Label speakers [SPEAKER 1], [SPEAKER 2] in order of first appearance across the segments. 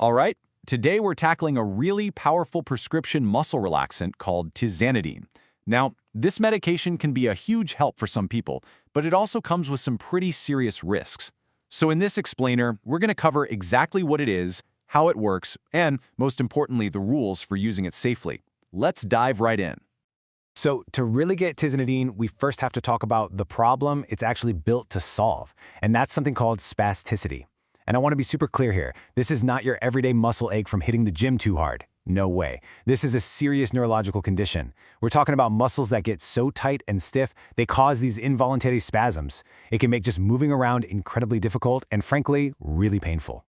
[SPEAKER 1] All right, today we're tackling a really powerful prescription muscle relaxant called Tizanidine. Now, this medication can be a huge help for some people, but it also comes with some pretty serious risks. So in this explainer, we're going to cover exactly what it is, how it works, and, most importantly, the rules for using it safely. Let's dive right in.
[SPEAKER 2] So to really get Tizanidine, we first have to talk about the problem it's actually built to solve, and that's something called spasticity. And I want to be super clear here. This is not your everyday muscle ache from hitting the gym too hard. No way. This is a serious neurological condition. We're talking about muscles that get so tight and stiff, they cause these involuntary spasms. It can make just moving around incredibly difficult and, frankly, really painful.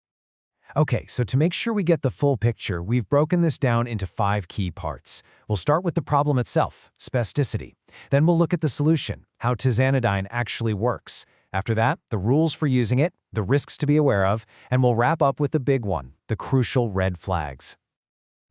[SPEAKER 2] Okay, so to make sure we get the full picture, we've broken this down into 5 key parts. We'll start with the problem itself, spasticity. Then we'll look at the solution, how Tizanidine actually works. After that, the rules for using it, the risks to be aware of, and we'll wrap up with the big one, the crucial red flags.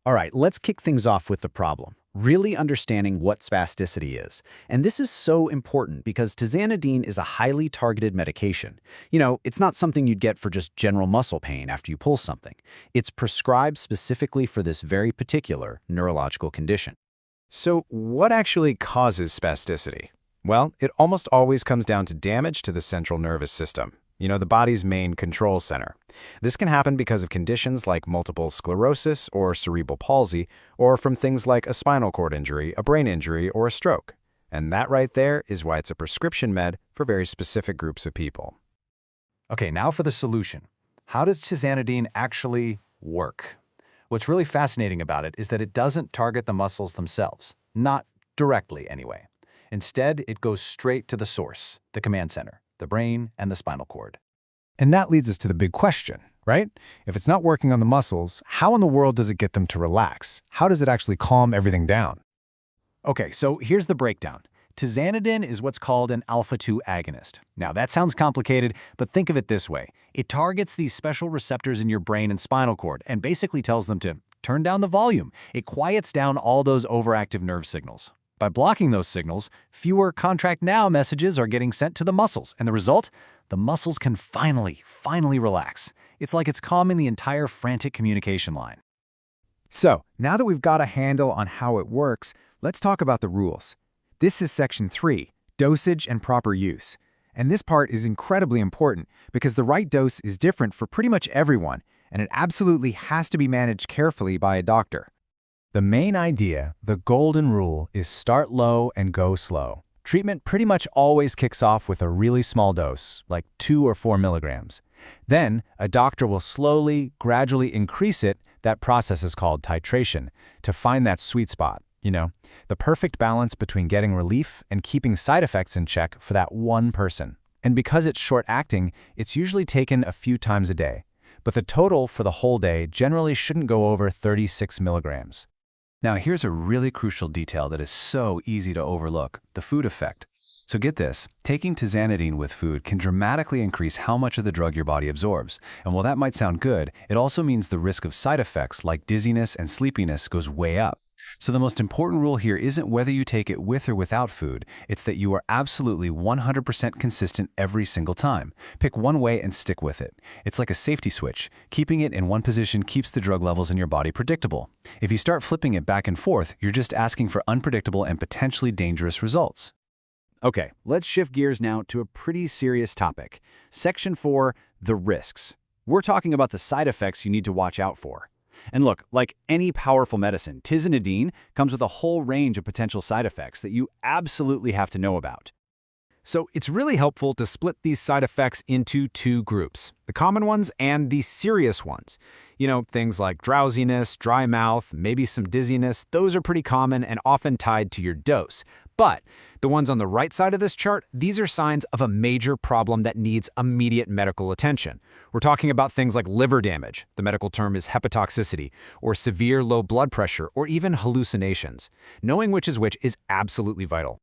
[SPEAKER 3] All right, let's kick things off with the problem, really understanding what spasticity is. And this is so important because Tizanidine is a highly targeted medication. You know, it's not something you'd get for just general muscle pain after you pull something. It's prescribed specifically for this very particular neurological condition.
[SPEAKER 2] So what actually causes spasticity? Well, it almost always comes down to damage to the central nervous system, the body's main control center. This can happen because of conditions like multiple sclerosis or cerebral palsy, or from things like a spinal cord injury, a brain injury, or a stroke. And that right there is why it's a prescription med for very specific groups of people. Okay, now for the solution. How does Tizanidine actually work? What's really fascinating about it is that it doesn't target the muscles themselves, not directly anyway. Instead, it goes straight to the source, the command center, the brain and the spinal cord. And that leads us to the big question, right? If it's not working on the muscles, how in the world does it get them to relax? How does it actually calm everything down? Okay, so here's the breakdown. Tizanidine is what's called an alpha-2 agonist. Now, that sounds complicated, but think of it this way. It targets these special receptors in your brain and spinal cord and basically tells them to turn down the volume. It quiets down all those overactive nerve signals. By blocking those signals, fewer contract now messages are getting sent to the muscles, and the result? The muscles can finally relax. It's like it's calming the entire frantic communication line.
[SPEAKER 4] So, now that we've got a handle on how it works, let's talk about the rules. This is Section 3, Dosage and Proper Use. And this part is incredibly important because the right dose is different for pretty much everyone, and it absolutely has to be managed carefully by a doctor.
[SPEAKER 2] The main idea, the golden rule, is start low and go slow. Treatment pretty much always kicks off with a really small dose, like 2 or 4 milligrams. Then, a doctor will slowly, gradually increase it. That process is called titration, to find that sweet spot, the perfect balance between getting relief and keeping side effects in check for that one person. And because it's short-acting, it's usually taken a few times a day. But the total for the whole day generally shouldn't go over 36 milligrams. Now, here's a really crucial detail that is so easy to overlook, the food effect. So get this, taking Tizanidine with food can dramatically increase how much of the drug your body absorbs. And while that might sound good, it also means the risk of side effects like dizziness and sleepiness goes way up. So the most important rule here isn't whether you take it with or without food, it's that you are absolutely 100% consistent every single time. Pick one way and stick with it. It's like a safety switch. Keeping it in one position keeps the drug levels in your body predictable. If you start flipping it back and forth, you're just asking for unpredictable and potentially dangerous results.
[SPEAKER 3] Okay, let's shift gears now to a pretty serious topic. Section 4, the risks. We're talking about the side effects you need to watch out for. And look, like any powerful medicine, Tizanidine comes with a whole range of potential side effects that you absolutely have to know about.
[SPEAKER 2] So it's really helpful to split these side effects into 2 groups, the common ones and the serious ones. Things like drowsiness, dry mouth, maybe some dizziness, those are pretty common and often tied to your dose. But the ones on the right side of this chart, these are signs of a major problem that needs immediate medical attention. We're talking about things like liver damage, the medical term is hepatotoxicity, or severe low blood pressure, or even hallucinations. Knowing which is absolutely vital.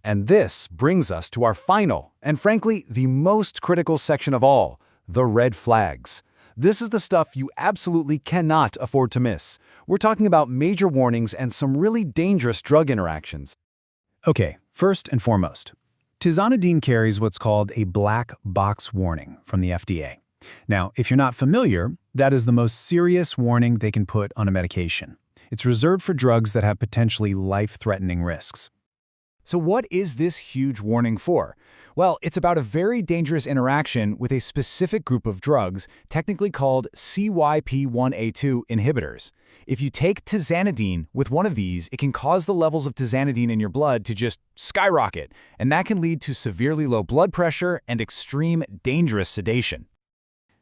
[SPEAKER 2] And this brings us to our final, and frankly, the most critical section of all, the red flags. This is the stuff you absolutely cannot afford to miss. We're talking about major warnings and some really dangerous drug interactions. Okay, first and foremost, Tizanidine carries what's called a black box warning from the FDA.
[SPEAKER 5] Now, if you're not familiar, that is the most serious warning they can put on a medication. It's reserved for drugs that have potentially life-threatening risks.
[SPEAKER 4] So what is this huge warning for? Well, it's about a very dangerous interaction with a specific group of drugs, technically called CYP1A2 inhibitors. If you take Tizanidine with one of these, it can cause the levels of Tizanidine in your blood to just skyrocket, and that can lead to severely low blood pressure and extreme dangerous sedation.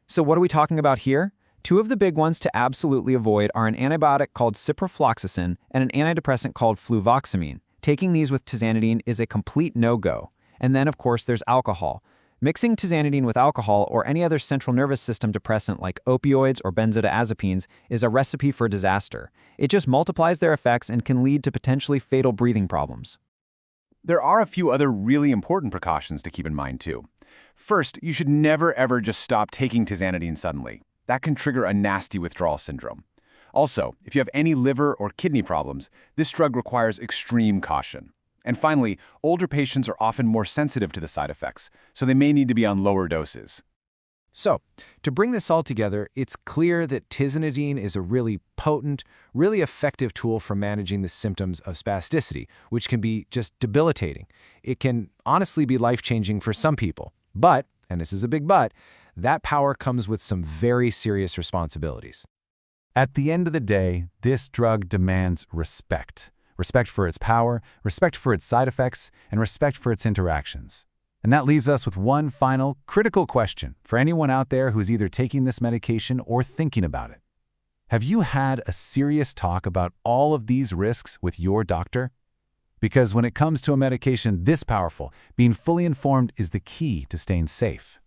[SPEAKER 2] So what are we talking about here? Two of the big ones to absolutely avoid are an antibiotic called ciprofloxacin and an antidepressant called fluvoxamine. Taking these with Tizanidine is a complete no-go. And then, of course, there's alcohol. Mixing Tizanidine with alcohol or any other central nervous system depressant like opioids or benzodiazepines is a recipe for disaster. It just multiplies their effects and can lead to potentially fatal breathing problems.
[SPEAKER 1] There are a few other really important precautions to keep in mind, too. First, you should never ever just stop taking Tizanidine suddenly. That can trigger a nasty withdrawal syndrome. Also, if you have any liver or kidney problems, this drug requires extreme caution. And finally, older patients are often more sensitive to the side effects, so they may need to be on lower doses.
[SPEAKER 2] So, to bring this all together, it's clear that Tizanidine is a really potent, really effective tool for managing the symptoms of spasticity, which can be just debilitating. It can honestly be life-changing for some people. But, and this is a big but, that power comes with some very serious responsibilities.
[SPEAKER 5] At the end of the day, this drug demands respect. Respect for its power, respect for its side effects, and respect for its interactions. And that leaves us with one final, critical question for anyone out there who's either taking this medication or thinking about it. Have you had a serious talk about all of these risks with your doctor? Because when it comes to a medication this powerful, being fully informed is the key to staying safe.